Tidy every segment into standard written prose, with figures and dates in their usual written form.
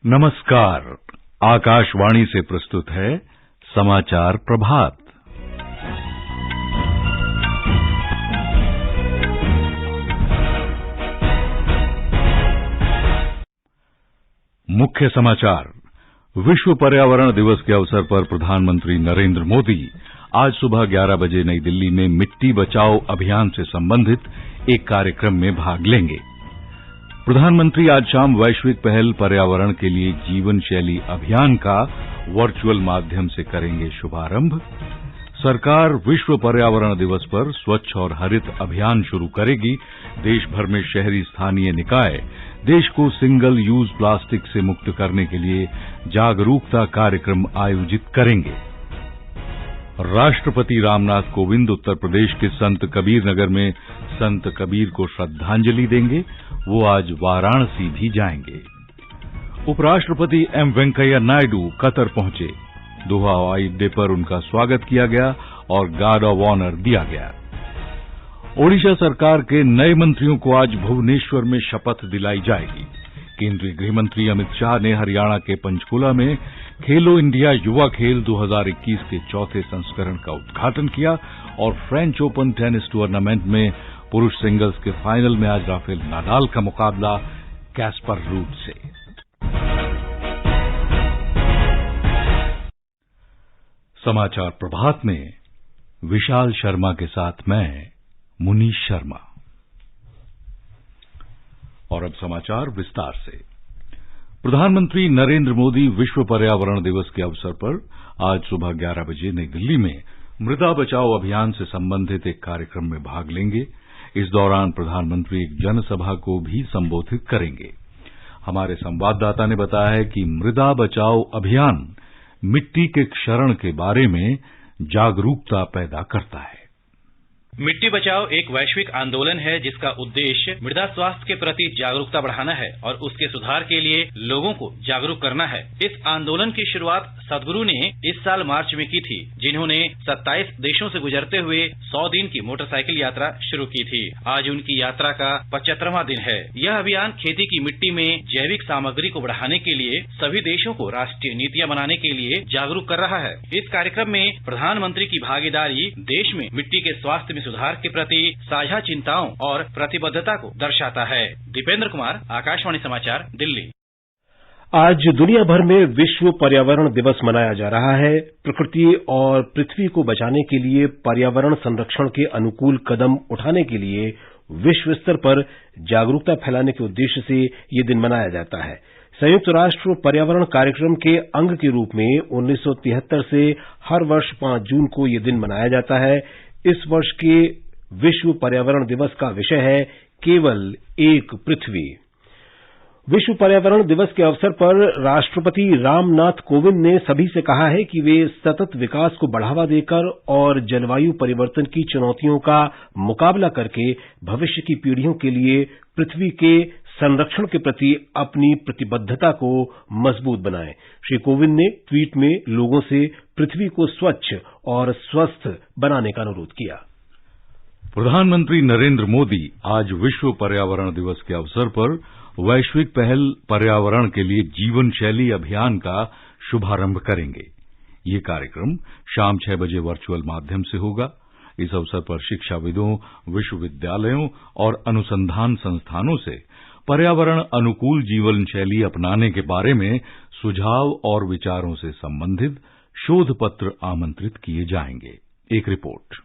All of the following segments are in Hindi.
नमस्कार। आकाशवाणी से प्रस्तुत है समाचार प्रभात। मुख्य समाचार। विश्व पर्यावरण दिवस के अवसर पर प्रधानमंत्री नरेंद्र मोदी आज सुबह 11 बजे नई दिल्ली में मिट्टी बचाओ अभियान से संबंधित एक कार्यक्रम में भाग लेंगे। प्रधानमंत्री आज शाम वैश्विक पहल पर्यावरण के लिए जीवन शैली अभियान का वर्चुअल माध्यम से करेंगे शुभारंभ। सरकार विश्व पर्यावरण दिवस पर स्वच्छ और हरित अभियान शुरू करेगी। देश भर में शहरी स्थानीय निकाय देश को सिंगल यूज प्लास्टिक से मुक्त करने के लिए जागरूकता कार्यक्रम आयोजित करेंगे। राष्ट्रपति रामनाथ कोविंद उत्तर प्रदेश के संत कबीर नगर में संत कबीर को श्रद्धांजलि देंगे। वो आज वाराणसी भी जाएंगे। उपराष्ट्रपति एम वेंकैया नायडू कतर पहुंचे। दोहा हवाई अड्डे पर उनका स्वागत किया गया और गार्ड ऑफ ऑनर दिया गया। ओडिशा सरकार के नए मंत्रियों को आज भुवनेश्वर में शपथ दिलाई जाएगी। केंद्रीय गृहमंत्री अमित शाह ने हरियाणा के पंचकुला में खेलो इंडिया युवा खेल 2021 के चौथे संस्करण का उद्घाटन किया और फ्रेंच ओपन टेनिस टूर्नामेंट में पुरुष सिंगल्स के फाइनल में आज राफेल नाडाल का मुकाबला कैस्पर रूड से। समाचार प्रभात में विशाल शर्मा के साथ मैं मुनीश शर्मा। और अब समाचार विस्तार से। प्रधानमंत्री नरेंद्र मोदी विश्व पर्यावरण दिवस के अवसर पर आज सुबह 11 बजे नई दिल्ली में मृदा बचाओ अभियान से संबंधित एक कार्यक्रम में भाग लेंगे। इस दौरान प्रधानमंत्री एक जनसभा को भी संबोधित करेंगे। हमारे संवाददाता ने बताया है कि मृदा बचाओ अभियान मिट्टी के क्षरण के बारे में जागरूकता पैदा करता है। मिट्टी बचाओ एक वैश्विक आंदोलन है जिसका उद्देश्य मृदा स्वास्थ्य के प्रति जागरूकता बढ़ाना है और उसके सुधार के लिए लोगों को जागरूक करना है। इस आंदोलन की शुरुआत सदगुरु ने इस साल मार्च में की थी, जिन्होंने 27 देशों से गुजरते हुए 100 दिन की मोटरसाइकिल यात्रा शुरू की थी। आज उनकी यात्रा का 75वां दिन है। यह अभियान खेती की मिट्टी में जैविक सामग्री को बढ़ाने के लिए सभी देशों को राष्ट्रीय नीतियां बनाने के लिए जागरूक कर रहा है। इस कार्यक्रम में प्रधानमंत्री की भागीदारी देश में मिट्टी के स्वास्थ्य में सुधार के प्रति साझा चिंताओं और प्रतिबद्धता को दर्शाता है। दीपेंद्र कुमार, आकाशवाणी समाचार, दिल्ली। आज दुनिया भर में विश्व पर्यावरण दिवस मनाया जा रहा है। प्रकृति और पृथ्वी को बचाने के लिए पर्यावरण संरक्षण के अनुकूल कदम उठाने के लिए विश्व स्तर पर जागरूकता फैलाने के उद्देश्य से ये दिन मनाया जाता है। संयुक्त राष्ट्र पर्यावरण कार्यक्रम के अंग के रूप में 1973 से हर वर्ष 5 जून को ये दिन मनाया जाता है। इस वर्ष के विश्व पर्यावरण दिवस का विषय है केवल एक पृथ्वी। विश्व पर्यावरण दिवस के अवसर पर राष्ट्रपति रामनाथ कोविंद ने सभी से कहा है कि वे सतत विकास को बढ़ावा देकर और जलवायु परिवर्तन की चुनौतियों का मुकाबला करके भविष्य की पीढ़ियों के लिए पृथ्वी के संरक्षण के प्रति अपनी प्रतिबद्धता को मजबूत बनाएं। श्री कोविंद ने ट्वीट में लोगों से पृथ्वी को स्वच्छ और स्वस्थ बनाने का अनुरोध किया। प्रधानमंत्री नरेंद्र मोदी आज विश्व पर्यावरण दिवस के अवसर पर वैश्विक पहल पर्यावरण के लिए जीवन शैली अभियान का शुभारंभ करेंगे। ये कार्यक्रम शाम 6 बजे वर्चुअल माध्यम से होगा। इस अवसर पर शिक्षाविदों, विश्वविद्यालयों और अनुसंधान संस्थानों से पर्यावरण अनुकूल जीवन शैली अपनाने के बारे में सुझाव और विचारों से संबंधित शोध पत्र आमंत्रित किए जाएंगे। एक रिपोर्ट।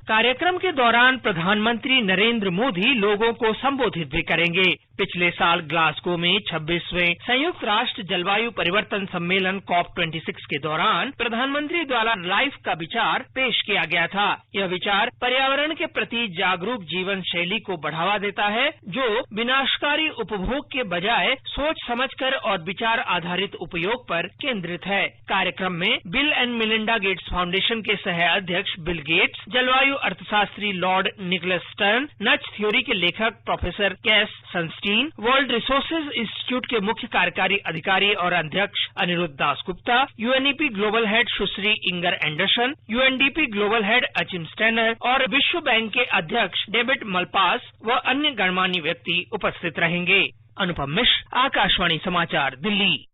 कार्यक्रम के दौरान प्रधानमंत्री नरेंद्र मोदी लोगों को संबोधित भी करेंगे। पिछले साल ग्लासगो में 26वें संयुक्त राष्ट्र जलवायु परिवर्तन सम्मेलन COP26 के दौरान प्रधानमंत्री द्वारा लाइफ का विचार पेश किया गया था। यह विचार पर्यावरण के प्रति जागरूक जीवन शैली को बढ़ावा देता है, जो विनाशकारी उपभोग के बजाय सोच समझकर और विचार आधारित उपयोग पर केंद्रित है। कार्यक्रम में Bill and Melinda Gates Foundation के सह अध्यक्ष बिल गेट्स, जलवायु अर्थशास्त्री Lord Nicholas Stern, nudge theory के लेखक professor Cass Sunstein, World Resources Institute के मुख्य कार्यकारी अधिकारी और अध्यक्ष Aniruddha Dasgupta, UNEP global head Sushri Inger Andersen, UNDP global head Achim Steiner और विश्व बैंक के अध्यक्ष डेविड मलपास व अन्य गणमान्य व्यक्ति उपस्थित रहेंगे। अनुपम मिश्र, आकाशवाणी समाचार, दिल्ली।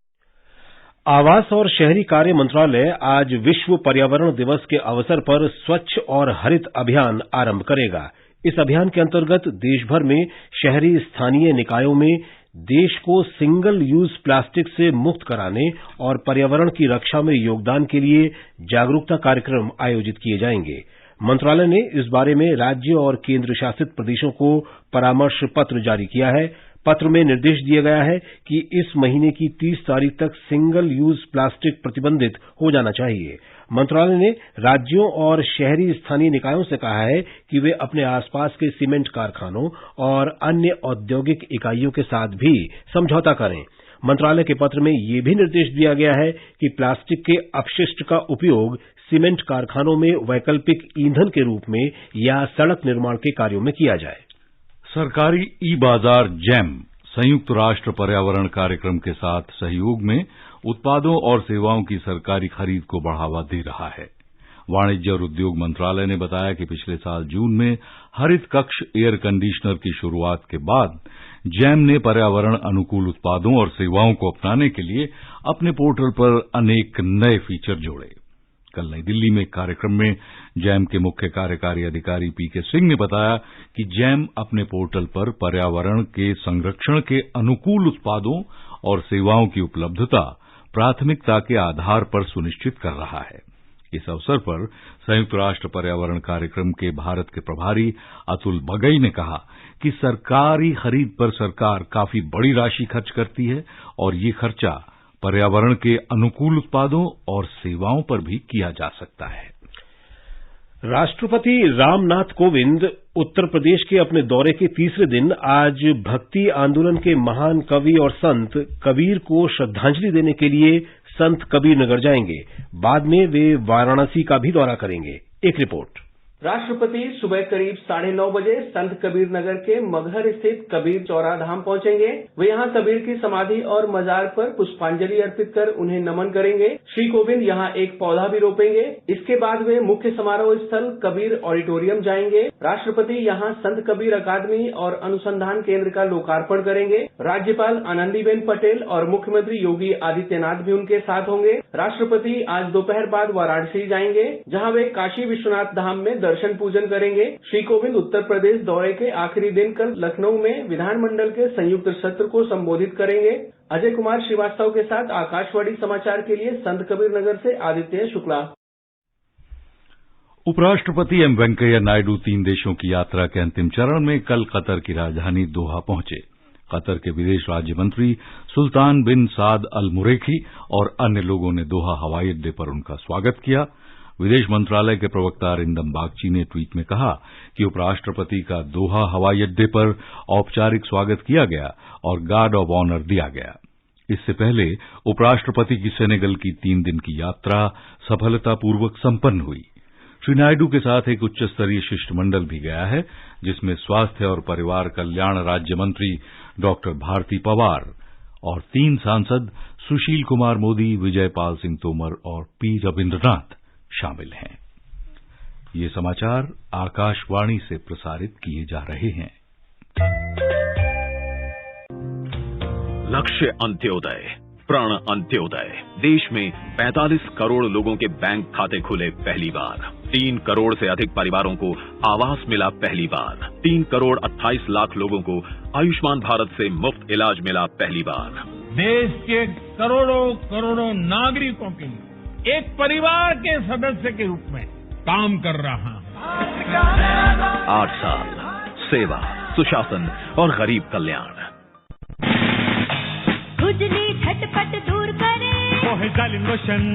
आवास और शहरी कार्य मंत्रालय आज विश्व पर्यावरण दिवस के अवसर पर स्वच्छ और हरित अभियान आरंभ करेगा। इस अभियान के अंतर्गत देश भर में शहरी स्थानीय निकायों में देश को सिंगल यूज प्लास्टिक से मुक्त कराने और पर्यावरण की रक्षा में योगदान के लिए जागरूकता कार्यक्रम आयोजित किए जाएंगे। मंत्रालय ने इस बारे में राज्य और केंद्र शासित प्रदेशों को परामर्श पत्र जारी किया है। पत्र में निर्देश दिया गया है कि इस महीने की 30 तारीख तक सिंगल यूज प्लास्टिक प्रतिबंधित हो जाना चाहिए। मंत्रालय ने राज्यों और शहरी स्थानीय निकायों से कहा है कि वे अपने आसपास के सीमेंट कारखानों और अन्य औद्योगिक इकाइयों के साथ भी समझौता करें। मंत्रालय के पत्र में यह भी निर्देश दिया गया है कि प्लास्टिक के अपशिष्ट का उपयोग सीमेंट कारखानों में वैकल्पिक ईंधन के रूप में या सड़क निर्माण के कार्यों में किया जाए। सरकारी ई बाजार जैम संयुक्त राष्ट्र पर्यावरण कार्यक्रम के साथ सहयोग में उत्पादों और सेवाओं की सरकारी खरीद को बढ़ावा दे रहा है। वाणिज्य और उद्योग मंत्रालय ने बताया कि पिछले साल जून में हरित कक्ष एयर कंडीशनर की शुरुआत के बाद जैम ने पर्यावरण अनुकूल उत्पादों और सेवाओं को अपनाने के लिए अपने पोर्टल पर अनेक नए फीचर जोड़े। कल नई दिल्ली में एक कार्यक्रम में जैम के मुख्य कार्यकारी अधिकारी पीके सिंह ने बताया कि जैम अपने पोर्टल पर पर्यावरण के संरक्षण के अनुकूल उत्पादों और सेवाओं की उपलब्धता प्राथमिकता के आधार पर सुनिश्चित कर रहा है। इस अवसर पर संयुक्त राष्ट्र पर्यावरण कार्यक्रम के भारत के प्रभारी अतुल बगई ने कहा कि सरकारी खरीद पर सरकार काफी बड़ी राशि खर्च करती है और ये खर्चा पर्यावरण के अनुकूल उत्पादों और सेवाओं पर भी किया जा सकता है। राष्ट्रपति रामनाथ कोविंद उत्तर प्रदेश के अपने दौरे के तीसरे दिन आज भक्ति आंदोलन के महान कवि और संत कबीर को श्रद्धांजलि देने के लिए संत कबीर नगर जाएंगे। बाद में वे वाराणसी का भी दौरा करेंगे। एक रिपोर्ट। राष्ट्रपति सुबह करीब 9:30 बजे संत कबीर नगर के मगहर स्थित कबीर चौरा धाम पहुंचेंगे। वे यहां कबीर की समाधि और मजार पर पुष्पांजलि अर्पित कर उन्हें नमन करेंगे। श्री कोविंद यहां एक पौधा भी रोपेंगे। इसके बाद वे मुख्य समारोह स्थल कबीर ऑडिटोरियम जाएंगे। राष्ट्रपति यहां संत कबीर अकादमी और अनुसंधान केंद्र का लोकार्पण करेंगे। राज्यपाल आनंदीबेन पटेल और मुख्यमंत्री योगी आदित्यनाथ भी उनके साथ होंगे। राष्ट्रपति आज दोपहर बाद वाराणसी जाएंगे, जहां वे काशी विश्वनाथ धाम में दर्शन पूजन करेंगे। श्री कोविंद उत्तर प्रदेश दौरे के आखिरी दिन कल लखनऊ में विधानमंडल के संयुक्त सत्र को संबोधित करेंगे। अजय कुमार श्रीवास्तव के साथ आकाशवाणी समाचार के लिए संत कबीर नगर से आदित्य शुक्ला। उपराष्ट्रपति एम वेंकैया नायडू 3 देशों की यात्रा के अंतिम चरण में कल कतर की राजधानी दोहा पहुंचे। कतर के विदेश राज्य मंत्री सुल्तान बिन साद अल मुरेखी और अन्य लोगों ने दोहा हवाई अड्डे पर उनका स्वागत किया। विदेश मंत्रालय के प्रवक्ता अरिंदम बागची ने ट्वीट में कहा कि उपराष्ट्रपति का दोहा हवाई अड्डे पर औपचारिक स्वागत किया गया और गार्ड ऑफ ऑनर दिया गया। इससे पहले उपराष्ट्रपति की सेनेगल की 3 दिन की यात्रा सफलतापूर्वक संपन्न हुई। श्री नायडू के साथ एक उच्च स्तरीय शिष्टमंडल भी गया है, जिसमें स्वास्थ्य और परिवार कल्याण राज्य मंत्री डॉक्टर भारती पवार और 3 सांसद सुशील कुमार मोदी, विजय पाल सिंह तोमर और पी रविन्द्रनाथ शामिल हैं। ये समाचार आकाशवाणी से प्रसारित किए जा रहे हैं। लक्ष्य अंत्योदय, प्रण अंत्योदय। देश में 45 करोड़ लोगों के बैंक खाते खुले पहली बार। 3 करोड़ से अधिक परिवारों को आवास मिला पहली बार। 3 करोड़ 28 लाख लोगों को आयुष्मान भारत से मुफ्त इलाज मिला पहली बार। देश के करोड़ों करोड़ों नागरिकों के लिए एक परिवार के सदस्य के रूप में काम कर रहा है। 8 साल सेवा, सुशासन और गरीब कल्याण। खुजली झटपट दूर करे, लोशन।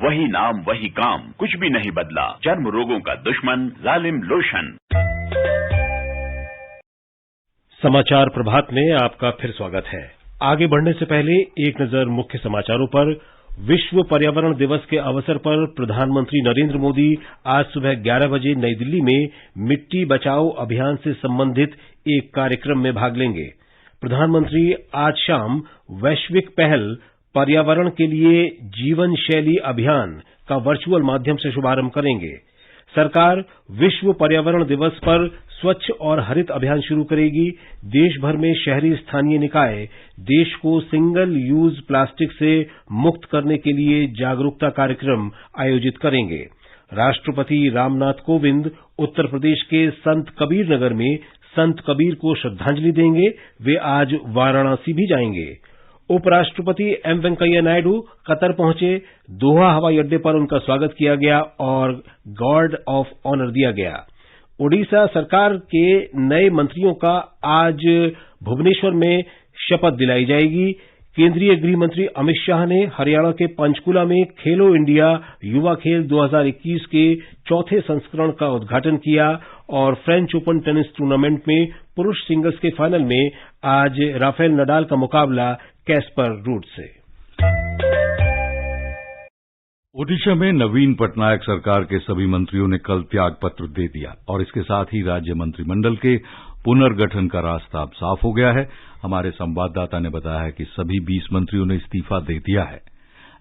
वही नाम वही काम, कुछ भी नहीं बदला। चर्म रोगों का दुश्मन जालिम लोशन। समाचार प्रभात में आपका फिर स्वागत है। आगे बढ़ने से पहले एक नजर मुख्य समाचारों पर। विश्व पर्यावरण दिवस के अवसर पर प्रधानमंत्री नरेंद्र मोदी आज सुबह 11 बजे नई दिल्ली में मिट्टी बचाओ अभियान से संबंधित एक कार्यक्रम में भाग लेंगे। प्रधानमंत्री आज शाम वैश्विक पहल पर्यावरण के लिए जीवन शैली अभियान का वर्चुअल माध्यम से शुभारंभ करेंगे। सरकार विश्व पर्यावरण दिवस पर स्वच्छ और हरित अभियान शुरू करेगी। देश भर में शहरी स्थानीय निकाय देश को सिंगल यूज प्लास्टिक से मुक्त करने के लिए जागरूकता कार्यक्रम आयोजित करेंगे। राष्ट्रपति रामनाथ कोविंद उत्तर प्रदेश के संत कबीर नगर में संत कबीर को श्रद्धांजलि देंगे। वे आज वाराणसी भी जाएंगे। उपराष्ट्रपति एम वेंकैया नायडू कतर पहुंचे। दोहा हवाई अड्डे पर उनका स्वागत किया गया और गार्ड ऑफ ऑनर दिया गया। ओडिशा सरकार के नए मंत्रियों का आज भुवनेश्वर में शपथ दिलाई जाएगी। केंद्रीय गृह मंत्री अमित शाह ने हरियाणा के पंचकुला में खेलो इंडिया युवा खेल 2021 के चौथे संस्करण का उद्घाटन किया और फ्रेंच ओपन टेनिस टूर्नामेंट में पुरुष सिंगल्स के फाइनल में आज राफेल नडाल का मुकाबला कैस्पर रूड से। ओडिशा में नवीन पटनायक सरकार के सभी मंत्रियों ने कल त्याग पत्र दे दिया और इसके साथ ही राज्य मंत्रिमंडल के पुनर्गठन का रास्ता अब साफ हो गया है। हमारे संवाददाता ने बताया है कि सभी 20 मंत्रियों ने इस्तीफा दे दिया है।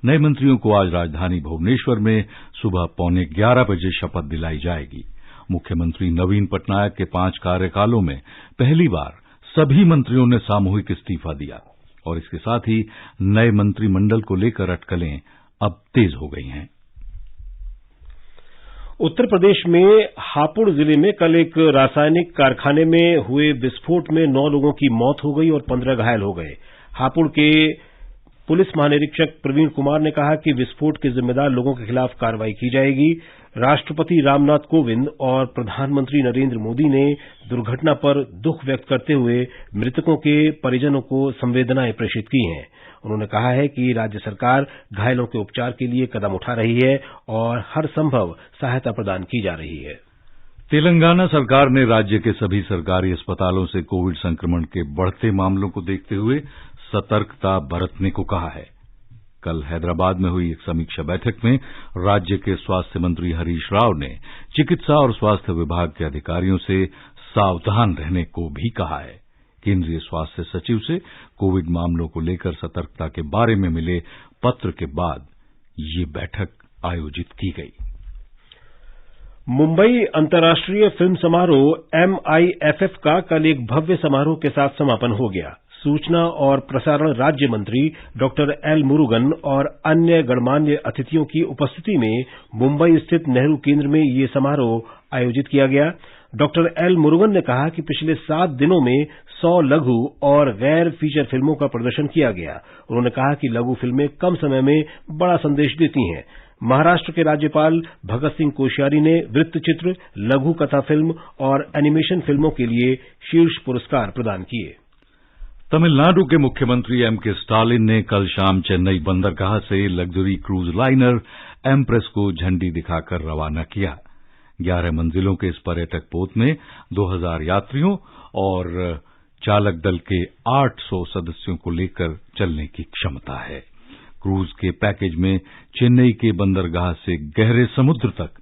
नए मंत्रियों को आज राजधानी भुवनेश्वर में सुबह 11:15 बजे शपथ दिलाई जाएगी। मुख्यमंत्री नवीन पटनायक के 5 कार्यकालों में पहली बार सभी मंत्रियों ने सामूहिक इस्तीफा दिया और इसके साथ ही नए मंत्रिमंडल को लेकर अटकलें अब तेज हो गई हैं। उत्तर प्रदेश में हापुड़ जिले में कल एक रासायनिक कारखाने में हुए विस्फोट में 9 लोगों की मौत हो गई और 15 घायल हो गए। हापुड़ के पुलिस महानिरीक्षक प्रवीण कुमार ने कहा कि विस्फोट के जिम्मेदार लोगों के खिलाफ कार्रवाई की जाएगी। राष्ट्रपति रामनाथ कोविंद और प्रधानमंत्री नरेंद्र मोदी ने दुर्घटना पर दुख व्यक्त करते हुए मृतकों के परिजनों को संवेदनाएं प्रेषित की हैं। उन्होंने कहा है कि राज्य सरकार घायलों के उपचार के लिए कदम उठा रही है और हर संभव सहायता प्रदान की जा रही है। तेलंगाना सरकार ने राज्य के सभी सरकारी अस्पतालों से कोविड संक्रमण के बढ़ते मामलों को देखते हुए सतर्कता बरतने को कहा है। कल हैदराबाद में हुई एक समीक्षा बैठक में राज्य के स्वास्थ्य मंत्री हरीश राव ने चिकित्सा और स्वास्थ्य विभाग के अधिकारियों से सावधान रहने को भी कहा है। केंद्रीय स्वास्थ्य सचिव से कोविड मामलों को लेकर सतर्कता के बारे में मिले पत्र के बाद ये बैठक आयोजित की गई। मुंबई अंतर्राष्ट्रीय फिल्म समारोह MIFF का कल एक भव्य समारोह के साथ समापन हो गया। सूचना और प्रसारण राज्य मंत्री डॉक्टर एल मुरुगन और अन्य गणमान्य अतिथियों की उपस्थिति में मुंबई स्थित नेहरू केंद्र में ये समारोह आयोजित किया गया। डॉक्टर एल मुरुगन ने कहा कि पिछले 7 दिनों में 100 लघु और गैर फीचर फिल्मों का प्रदर्शन किया गया। उन्होंने कहा कि लघु फिल्में कम समय में बड़ा संदेश देती हैं। महाराष्ट्र के राज्यपाल भगत सिंह कोश्यारी ने वृत्तचित्र, लघु कथा फिल्म और एनिमेशन फिल्मों के लिए शीर्ष पुरस्कार प्रदान किए। तमिलनाडु के मुख्यमंत्री M.K. स्टालिन ने कल शाम चेन्नई बंदरगाह से लग्जरी क्रूज लाइनर एम्प्रेस को झंडी दिखाकर रवाना किया। 11 मंजिलों के इस पर्यटक पोत में 2000 यात्रियों और चालक दल के 800 सदस्यों को लेकर चलने की क्षमता है। क्रूज के पैकेज में चेन्नई के बंदरगाह से गहरे समुद्र तक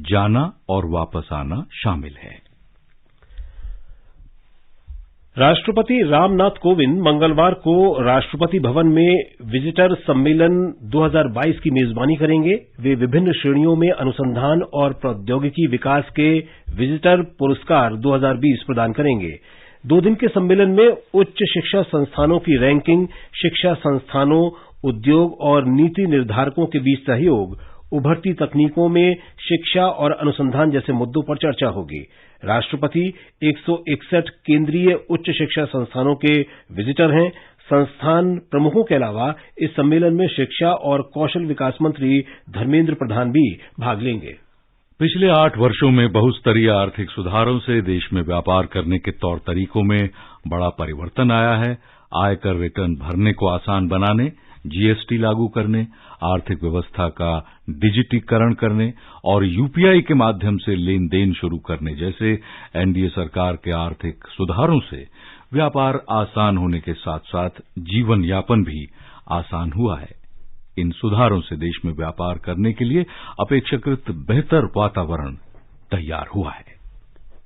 जाना और वापस आना शामिल है। राष्ट्रपति रामनाथ कोविंद मंगलवार को राष्ट्रपति भवन में विजिटर सम्मेलन 2022 की मेजबानी करेंगे। वे विभिन्न श्रेणियों में अनुसंधान और प्रौद्योगिकी विकास के विजिटर पुरस्कार 2020 प्रदान करेंगे। 2 दिन के सम्मेलन में उच्च शिक्षा संस्थानों की रैंकिंग, शिक्षा संस्थानों, उद्योग और नीति निर्धारकों के बीच सहयोग, उभरती तकनीकों में शिक्षा और अनुसंधान जैसे मुद्दों पर चर्चा होगी। राष्ट्रपति 161 केंद्रीय उच्च शिक्षा संस्थानों के विजिटर हैं। संस्थान प्रमुखों के अलावा इस सम्मेलन में शिक्षा और कौशल विकास मंत्री धर्मेंद्र प्रधान भी भाग लेंगे। पिछले 8 वर्षों में बहुस्तरीय आर्थिक सुधारों से देश में व्यापार करने के तौर तरीकों में बड़ा परिवर्तन आया है। आयकर रिटर्न भरने को आसान बनाने, GST लागू करने, आर्थिक व्यवस्था का डिजिटीकरण करने और UPI के माध्यम से लेन देन शुरू करने जैसे NDA सरकार के आर्थिक सुधारों से व्यापार आसान होने के साथ साथ जीवन यापन भी आसान हुआ है। इन सुधारों से देश में व्यापार करने के लिए अपेक्षाकृत बेहतर वातावरण तैयार हुआ है।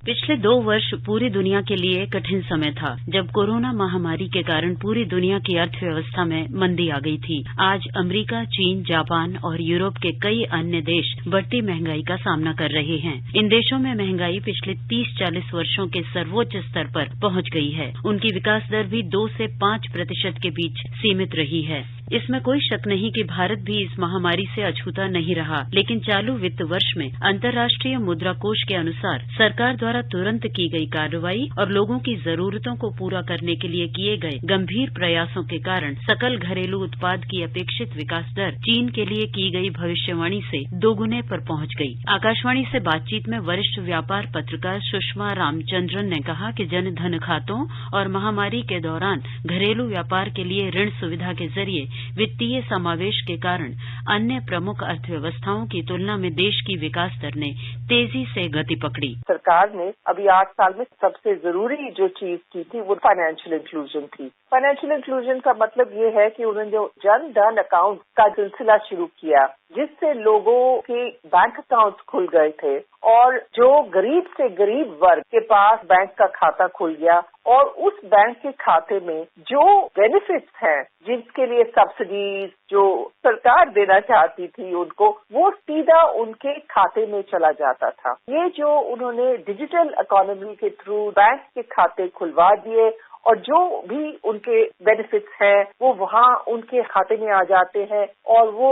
पिछले 2 वर्ष पूरी दुनिया के लिए कठिन समय था, जब कोरोना महामारी के कारण पूरी दुनिया की अर्थव्यवस्था में मंदी आ गई थी। आज अमेरिका, चीन, जापान और यूरोप के कई अन्य देश बढ़ती महंगाई का सामना कर रहे हैं। इन देशों में महंगाई पिछले 30-40 वर्षों के सर्वोच्च स्तर पर पहुंच गई है। उनकी विकास दर भी 2 से 5% के बीच सीमित रही है। इसमें कोई शक नहीं कि भारत भी इस महामारी से अछूता नहीं रहा, लेकिन चालू वित्त वर्ष में अंतर्राष्ट्रीय मुद्रा कोष के अनुसार सरकार द्वारा तुरंत की गई कार्रवाई और लोगों की जरूरतों को पूरा करने के लिए किए गए गंभीर प्रयासों के कारण सकल घरेलू उत्पाद की अपेक्षित विकास दर चीन के लिए की गई भविष्यवाणी से 2 गुने पर पहुंच गई। आकाशवाणी से बातचीत में वरिष्ठ व्यापार पत्रकार सुषमा रामचंद्रन ने कहा कि जन धन खातों और महामारी के दौरान घरेलू व्यापार के लिए ऋण सुविधा के जरिए वित्तीय समावेश के कारण अन्य प्रमुख अर्थव्यवस्थाओं की तुलना में देश की विकास दर ने तेजी से गति पकड़ी। सरकार ने अभी 8 साल में सबसे जरूरी जो चीज की थी वो फाइनेंशियल इंक्लूजन थी। फाइनेंशियल इंक्लूजन का मतलब ये है कि उन्होंने जो जन धन अकाउंट का सिलसिला शुरू किया, जिससे लोगों के बैंक अकाउंट्स खुल गए थे और जो गरीब से गरीब वर्ग के पास बैंक का खाता खुल गया और उस बैंक के खाते में जो बेनिफिट्स हैं, जिसके लिए सब्सिडीज जो सरकार देना चाहती थी उनको, वो सीधा उनके खाते में चला जाता था। ये जो उन्होंने डिजिटल इकोनॉमी के थ्रू बैंक के खाते खुलवा दिए और जो भी उनके बेनिफिट्स हैं वो वहाँ उनके खाते में आ जाते हैं और वो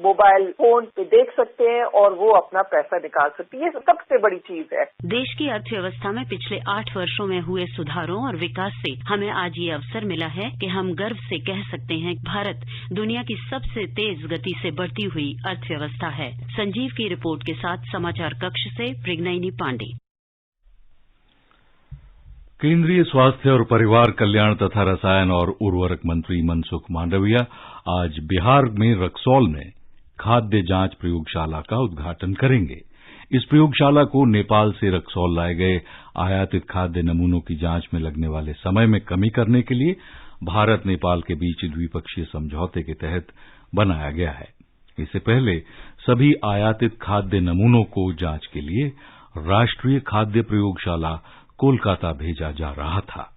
मोबाइल फोन पे देख सकते हैं और वो अपना पैसा निकाल सकते हैं। ये सबसे बड़ी चीज है। देश की अर्थव्यवस्था में पिछले 8 वर्षों में हुए सुधारों और विकास से हमें आज ये अवसर मिला है कि हम गर्व से कह सकते हैं कि भारत दुनिया की सबसे तेज गति से बढ़ती हुई अर्थव्यवस्था है। संजीव की रिपोर्ट के साथ समाचार कक्ष से प्रिग्नैनी पांडे। केंद्रीय स्वास्थ्य और परिवार कल्याण तथा रसायन और उर्वरक मंत्री मनसुख मांडविया आज बिहार में रक्सौल में खाद्य जांच प्रयोगशाला का उद्घाटन करेंगे। इस प्रयोगशाला को नेपाल से रक्सौल लाए गए आयातित खाद्य नमूनों की जांच में लगने वाले समय में कमी करने के लिए भारत नेपाल के बीच द्विपक्षीय समझौते के तहत बनाया गया है। इससे पहले सभी आयातित खाद्य नमूनों को जांच के लिए राष्ट्रीय खाद्य प्रयोगशाला कोलकाता भेजा जा रहा था।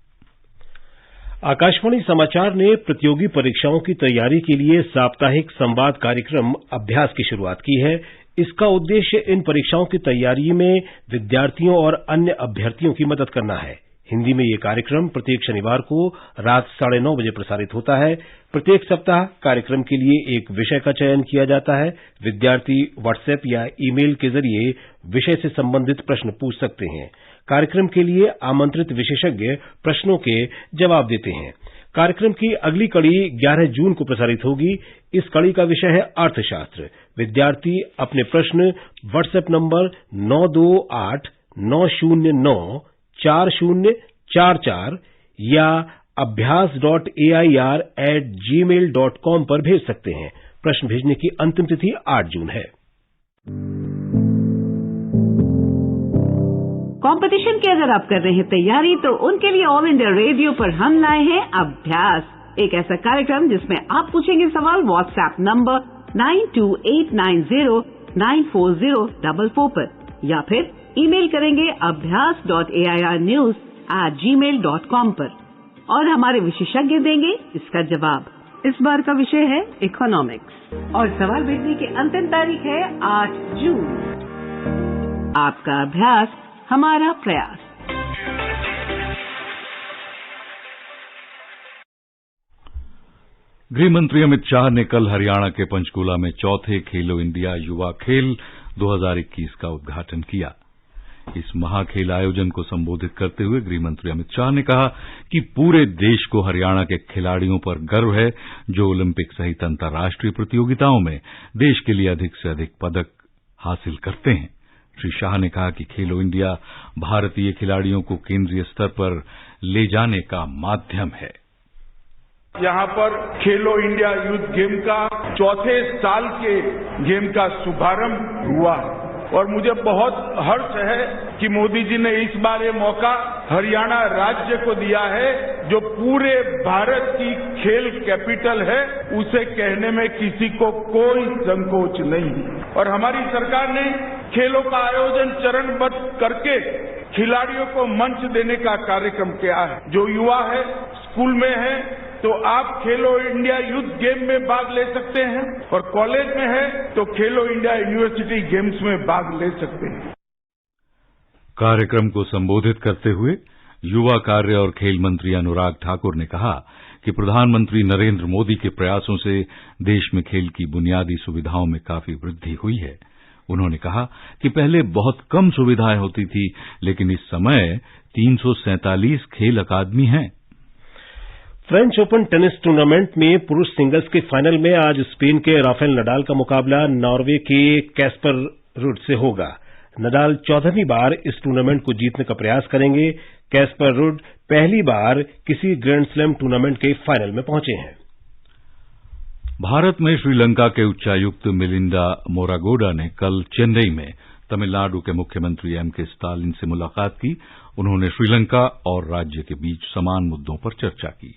आकाशवाणी समाचार ने प्रतियोगी परीक्षाओं की तैयारी के लिए साप्ताहिक संवाद कार्यक्रम अभ्यास की शुरुआत की है। इसका उद्देश्य इन परीक्षाओं की तैयारी में विद्यार्थियों और अन्य अभ्यर्थियों की मदद करना है। हिंदी में ये कार्यक्रम प्रत्येक शनिवार को रात 9:30 बजे प्रसारित होता है। प्रत्येक सप्ताह कार्यक्रम के लिए एक विषय का चयन किया जाता है। विद्यार्थी व्हाट्सएप या ईमेल के जरिए विषय से संबंधित प्रश्न पूछ सकते हैं। कार्यक्रम के लिए आमंत्रित विशेषज्ञ प्रश्नों के जवाब देते हैं। कार्यक्रम की अगली कड़ी 11 जून को प्रसारित होगी। इस कड़ी का विषय है अर्थशास्त्र। विद्यार्थी अपने प्रश्न व्हाट्सएप नंबर 9289094044 या abhyas.air@gmail.com पर भेज सकते हैं। प्रश्न भेजने की अंतिम तिथि 8 जून है। कंपटीशन की अगर आप कर रहे हैं तैयारी, तो उनके लिए ऑल इंडिया रेडियो पर हम लाए हैं अभ्यास, एक ऐसा कार्यक्रम जिसमें आप पूछेंगे सवाल व्हाट्सएप नंबर 9289094044 पर या फिर ईमेल करेंगे abhyas.airnews@gmail.com पर और हमारे विशेषज्ञ देंगे इसका जवाब। इस बार का विषय है इकोनॉमिक्स और सवाल भेजने की अंतिम तारीख है 8 जून। आपका अभ्यास हमारा प्रयास। गृह मंत्री अमित शाह ने कल हरियाणा के पंचकूला में चौथे खेलो इंडिया युवा खेल 2021 का उद्घाटन किया। इस महाखेल आयोजन को संबोधित करते हुए गृह मंत्री अमित शाह ने कहा कि पूरे देश को हरियाणा के खिलाड़ियों पर गर्व है, जो ओलंपिक सहित अंतर्राष्ट्रीय प्रतियोगिताओं में देश के लिए अधिक से अधिक पदक हासिल करते हैं। श्री शाह ने कहा कि खेलो इंडिया भारतीय खिलाड़ियों को केंद्रीय स्तर पर ले जाने का माध्यम है। यहाँ पर खेलो इंडिया यूथ गेम का चौथे साल के गेम का शुभारंभ हुआ और मुझे बहुत हर्ष है कि मोदी जी ने इस बार ये मौका हरियाणा राज्य को दिया है, जो पूरे भारत की खेल कैपिटल है, उसे कहने में किसी को कोई संकोच नहीं। और हमारी सरकार ने खेलों का आयोजन चरणबद्ध करके खिलाड़ियों को मंच देने का कार्यक्रम किया है। जो युवा है स्कूल में है तो आप खेलो इंडिया यूथ गेम में भाग ले सकते हैं और कॉलेज में है तो खेलो इंडिया यूनिवर्सिटी गेम्स में भाग ले सकते हैं। कार्यक्रम को संबोधित करते हुए युवा कार्य और खेल मंत्री अनुराग ठाकुर ने कहा कि प्रधानमंत्री नरेंद्र मोदी के प्रयासों से देश में खेल की बुनियादी सुविधाओं में काफी वृद्धि हुई है। उन्होंने कहा कि पहले बहुत कम सुविधाएं होती थी, लेकिन इस समय 347 खेल अकादमी हैं। फ्रेंच ओपन टेनिस टूर्नामेंट में पुरुष सिंगल्स के फाइनल में आज स्पेन के राफेल नडाल का मुकाबला नॉर्वे के कैस्पर रुड से होगा। नडाल 14वीं बार इस टूर्नामेंट को जीतने का प्रयास करेंगे। कैस्पर रुड पहली बार किसी ग्रैंड स्लैम टूर्नामेंट के फाइनल में पहुंचे हैं। भारत में श्रीलंका के उच्चायुक्त मिलिंडा मोरागोडा ने कल चेन्नई में तमिलनाडु के मुख्यमंत्री एमके स्टालिन से मुलाकात की। उन्होंने श्रीलंका और राज्य के बीच समान मुद्दों पर चर्चा की।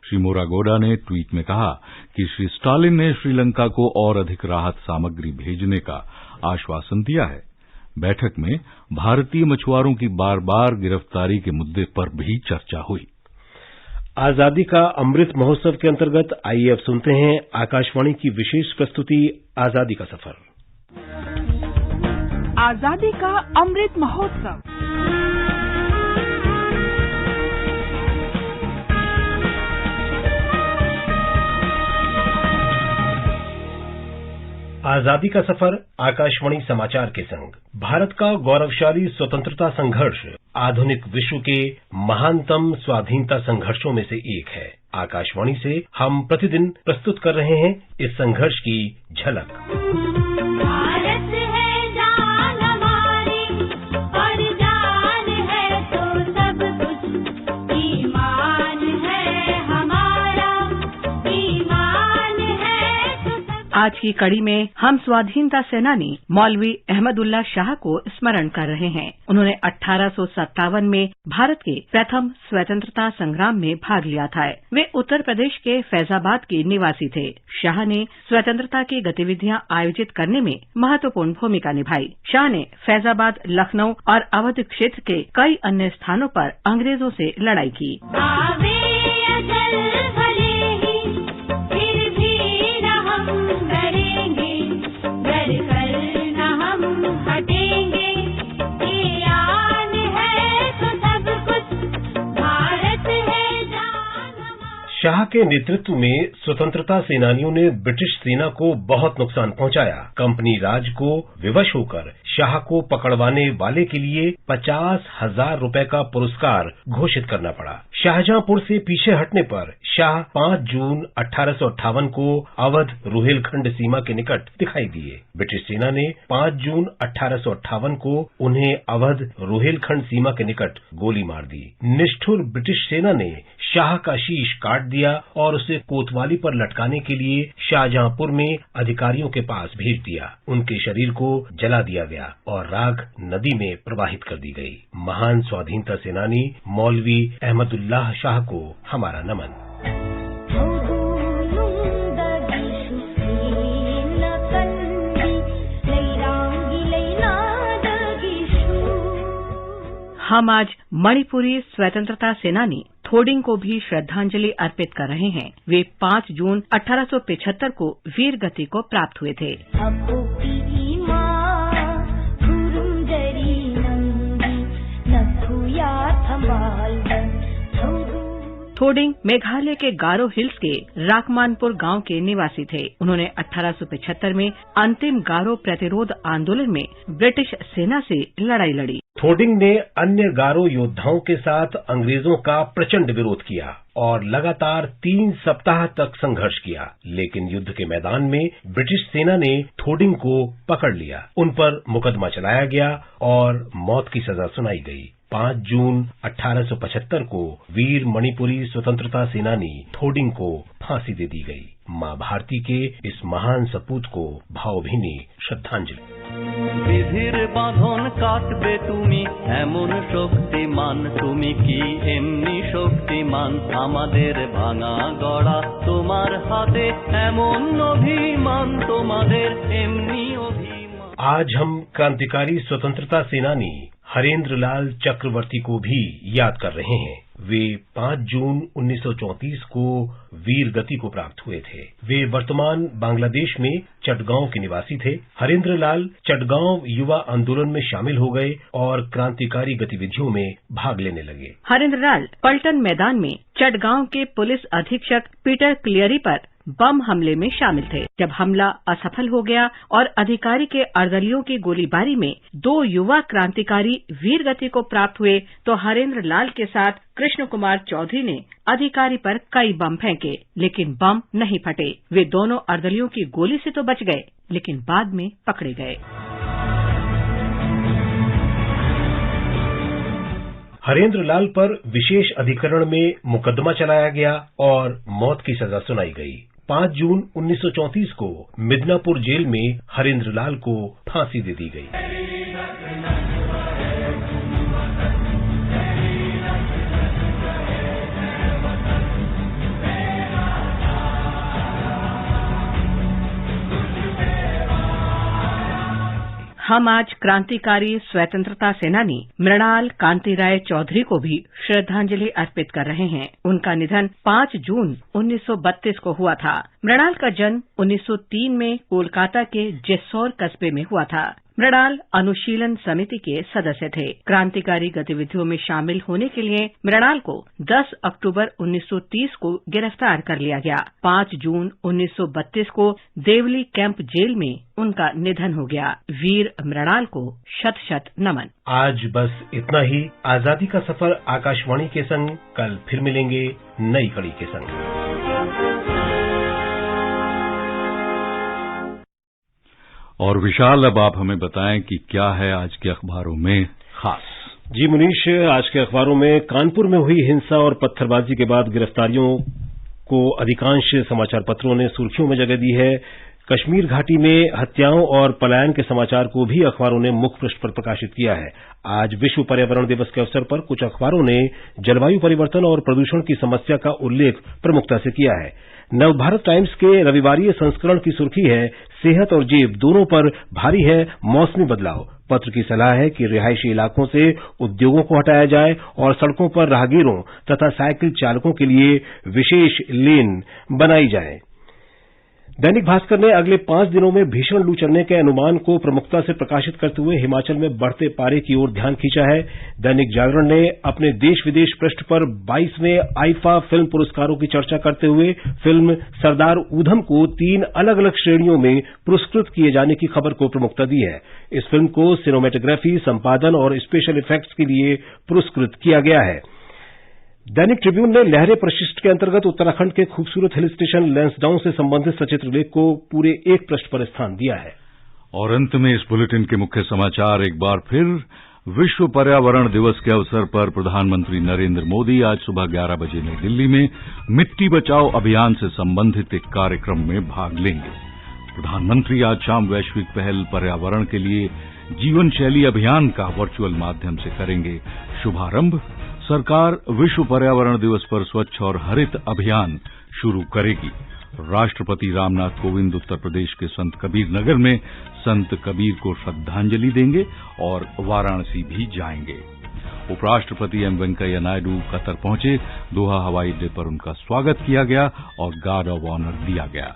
श्री मोरागोडा ने ट्वीट में कहा कि श्री स्टालिन ने श्रीलंका को और अधिक राहत सामग्री भेजने का आश्वासन दिया है। बैठक में भारतीय मछुआरों की बार बार गिरफ्तारी के मुद्दे पर भी चर्चा हुई। आजादी का अमृत महोत्सव के अंतर्गत आइए अब सुनते हैं आकाशवाणी की विशेष प्रस्तुति आजादी का सफर। आजादी का अमृत महोत्सव। आजादी का सफर आकाशवाणी समाचार के संग। भारत का गौरवशाली स्वतंत्रता संघर्ष आधुनिक विश्व के महानतम स्वाधीनता संघर्षों में से एक है। आकाशवाणी से हम प्रतिदिन प्रस्तुत कर रहे हैं इस संघर्ष की झलक। आज की कड़ी में हम स्वाधीनता सेनानी मौलवी अहमदुल्ला शाह को स्मरण कर रहे हैं। उन्होंने 1857 में भारत के प्रथम स्वतंत्रता संग्राम में भाग लिया था। वे उत्तर प्रदेश के फैजाबाद के निवासी थे। शाह ने स्वतंत्रता की गतिविधियां आयोजित करने में महत्वपूर्ण भूमिका निभाई। शाह ने फैजाबाद, लखनऊ और अवध क्षेत्र के कई अन्य स्थानों पर अंग्रेजों से लड़ाई की। शाह के नेतृत्व में स्वतंत्रता सेनानियों ने ब्रिटिश सेना को बहुत नुकसान पहुंचाया। कंपनी राज को विवश होकर शाह को पकड़वाने वाले के लिए 50,000 रुपए का पुरस्कार घोषित करना पड़ा। शाहजहांपुर से पीछे हटने पर शाह 5 जून 1858 को अवध रुहेलखंड सीमा के निकट दिखाई दिए। ब्रिटिश सेना ने 5 जून 1858 को उन्हें अवध रुहेलखंड सीमा के निकट गोली मार दी। निष्ठुर ब्रिटिश सेना ने शाह का शीश काट दिया और उसे कोतवाली पर लटकाने के लिए शाहजहांपुर में अधिकारियों के पास भेज दिया। उनके शरीर को जला दिया गया और राख नदी में प्रवाहित कर दी गई। महान स्वाधीनता सेनानी मौलवी अहमदुल्लाह शाह को हमारा नमन। हम आज मणिपुरी स्वतंत्रता सेनानी थोडिंग को भी श्रद्धांजलि अर्पित कर रहे हैं। वे 5 जून 1875 को वीर गति को प्राप्त हुए थे। थोडिंग मेघालय के गारो हिल्स के राकमानपुर गांव के निवासी थे। उन्होंने 1875 में अंतिम गारो प्रतिरोध आंदोलन में ब्रिटिश सेना से लड़ाई लड़ी। थोडिंग ने अन्य गारो योद्धाओं के साथ अंग्रेजों का प्रचंड विरोध किया और लगातार 3 सप्ताह तक संघर्ष किया, लेकिन युद्ध के मैदान में ब्रिटिश सेना ने थोडिंग को पकड़ लिया। उन पर मुकदमा चलाया गया और मौत की सजा सुनाई गई। 5 जून 1875 को वीर मणिपुरी स्वतंत्रता सेनानी थोडिंग को फांसी दे दी गई। मां भारती के इस महान सपूत को भावभीनी श्रद्धांजलि। বিধির বাঁধন কাটবে তুমি এমন শক্তিমান, তুমি কি এমনি শক্তিমান, আমাদের ভাঙা গড়া তোমার হাতে এমন অভিমান, তোমাদের এমনি অভিমান। आज हम क्रांतिकारी स्वतंत्रता सेनानी हरेंद्र लाल चक्रवर्ती को भी याद कर रहे हैं। वे 5 जून 1934 को वीर गति को प्राप्त हुए थे। वे वर्तमान बांग्लादेश में चटगांव के निवासी थे। हरेंद्र लाल चटगांव युवा आंदोलन में शामिल हो गए और क्रांतिकारी गतिविधियों में भाग लेने लगे। हरेंद्र लाल पलटन मैदान में चटगांव के पुलिस अधीक्षक पीटर क्लियरी पर बम हमले में शामिल थे। जब हमला असफल हो गया और अधिकारी के अर्दलियों की गोलीबारी में 2 युवा क्रांतिकारी वीर गति को प्राप्त हुए तो हरेंद्र लाल के साथ कृष्ण कुमार चौधरी ने अधिकारी पर कई बम फेंके, लेकिन बम नहीं फटे। वे दोनों अर्दलियों की गोली से तो बच गए, लेकिन बाद में पकड़े गए। हरेंद्र लाल पर विशेष अधिकरण में मुकदमा चलाया गया और मौत की सजा सुनाई गई। 5 जून 1934 को मिदनापुर जेल में हरेंद्र लाल को फांसी दे दी गई। हम आज क्रांतिकारी स्वतंत्रता सेनानी मृणाल कांतिराय चौधरी को भी श्रद्धांजलि अर्पित कर रहे हैं। उनका निधन 5 जून 1932 को हुआ था। मृणाल का जन्म 1903 में कोलकाता के जेस्सौर कस्बे में हुआ था। मृणाल अनुशीलन समिति के सदस्य थे। क्रांतिकारी गतिविधियों में शामिल होने के लिए मृणाल को 10 अक्टूबर 1930 को गिरफ्तार कर लिया गया। 5 जून 1932 को देवली कैंप जेल में उनका निधन हो गया। वीर मृणाल को शत शत नमन। आज बस इतना ही। आजादी का सफर आकाशवाणी के संग। कल फिर मिलेंगे नई कड़ी के संग। और विशाल, अब आप हमें बताएं कि क्या है आज के अखबारों में खास। जी मुनीश, आज के अखबारों में कानपुर में हुई हिंसा और पत्थरबाजी के बाद गिरफ्तारियों को अधिकांश समाचार पत्रों ने सुर्खियों में जगह दी है। कश्मीर घाटी में हत्याओं और पलायन के समाचार को भी अखबारों ने मुख्य पृष्ठ पर प्रकाशित किया है। आज विश्व पर्यावरण दिवस के अवसर पर कुछ अखबारों ने जलवायु परिवर्तन और प्रदूषण की समस्या का उल्लेख प्रमुखता से किया है। नवभारत टाइम्स के रविवारीय संस्करण की सुर्खी है, सेहत और जेब दोनों पर भारी है मौसमी बदलाव। पत्र की सलाह है कि रिहायशी इलाकों से उद्योगों को हटाया जाए और सड़कों पर राहगीरों तथा साइकिल चालकों के लिए विशेष लेन बनाई जाए। दैनिक भास्कर ने अगले 5 दिनों में भीषण लू चलने के अनुमान को प्रमुखता से प्रकाशित करते हुए हिमाचल में बढ़ते पारे की ओर ध्यान खींचा है। दैनिक जागरण ने अपने देश विदेश पृष्ठ पर 22वें आईफा फिल्म पुरस्कारों की चर्चा करते हुए फिल्म सरदार ऊधम को 3 अलग अलग श्रेणियों में पुरस्कृत किए जाने की खबर को प्रमुखता दी है। इस फिल्म को सिनेमेटोग्राफी, संपादन और स्पेशल इफेक्ट्स के लिए पुरस्कृत किया गया है। दैनिक ट्रिब्यून ने लहरे परिशिष्ट के अंतर्गत उत्तराखंड के खूबसूरत हिल स्टेशन लैंसडाउन से संबंधित सचित्र लेख को पूरे एक पृष्ठ पर स्थान दिया है। और अंत में इस बुलेटिन के मुख्य समाचार एक बार फिर। विश्व पर्यावरण दिवस के अवसर पर प्रधानमंत्री नरेंद्र मोदी आज सुबह 11 बजे नई दिल्ली में मिट्टी बचाओ अभियान से संबंधित एक कार्यक्रम में भाग लेंगे। प्रधानमंत्री आज शाम वैश्विक पहल पर्यावरण के लिए जीवन शैली अभियान का वर्चुअल माध्यम से करेंगे शुभारंभ। सरकार विश्व पर्यावरण दिवस पर स्वच्छ और हरित अभियान शुरू करेगी। राष्ट्रपति रामनाथ कोविंद उत्तर प्रदेश के संत कबीर नगर में संत कबीर को श्रद्धांजलि देंगे और वाराणसी भी जाएंगे। उपराष्ट्रपति एम वेंकैया नायडू कतर पहुंचे। दोहा हवाई अड्डे पर उनका स्वागत किया गया और गार्ड ऑफ ऑनर दिया गया।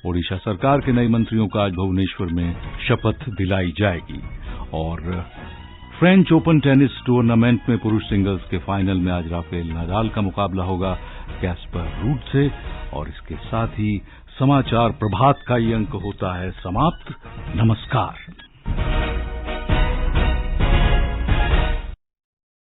ओडिशा सरकार के नए मंत्रियों का आज भुवनेश्वर में शपथ दिलाई जाएगी। और फ्रेंच ओपन टेनिस टूर्नामेंट में पुरुष सिंगल्स के फाइनल में आज राफेल नाडाल का मुकाबला होगा कैस्पर रूड से। और इसके साथ ही समाचार प्रभात का ये अंक होता है समाप्त। नमस्कार।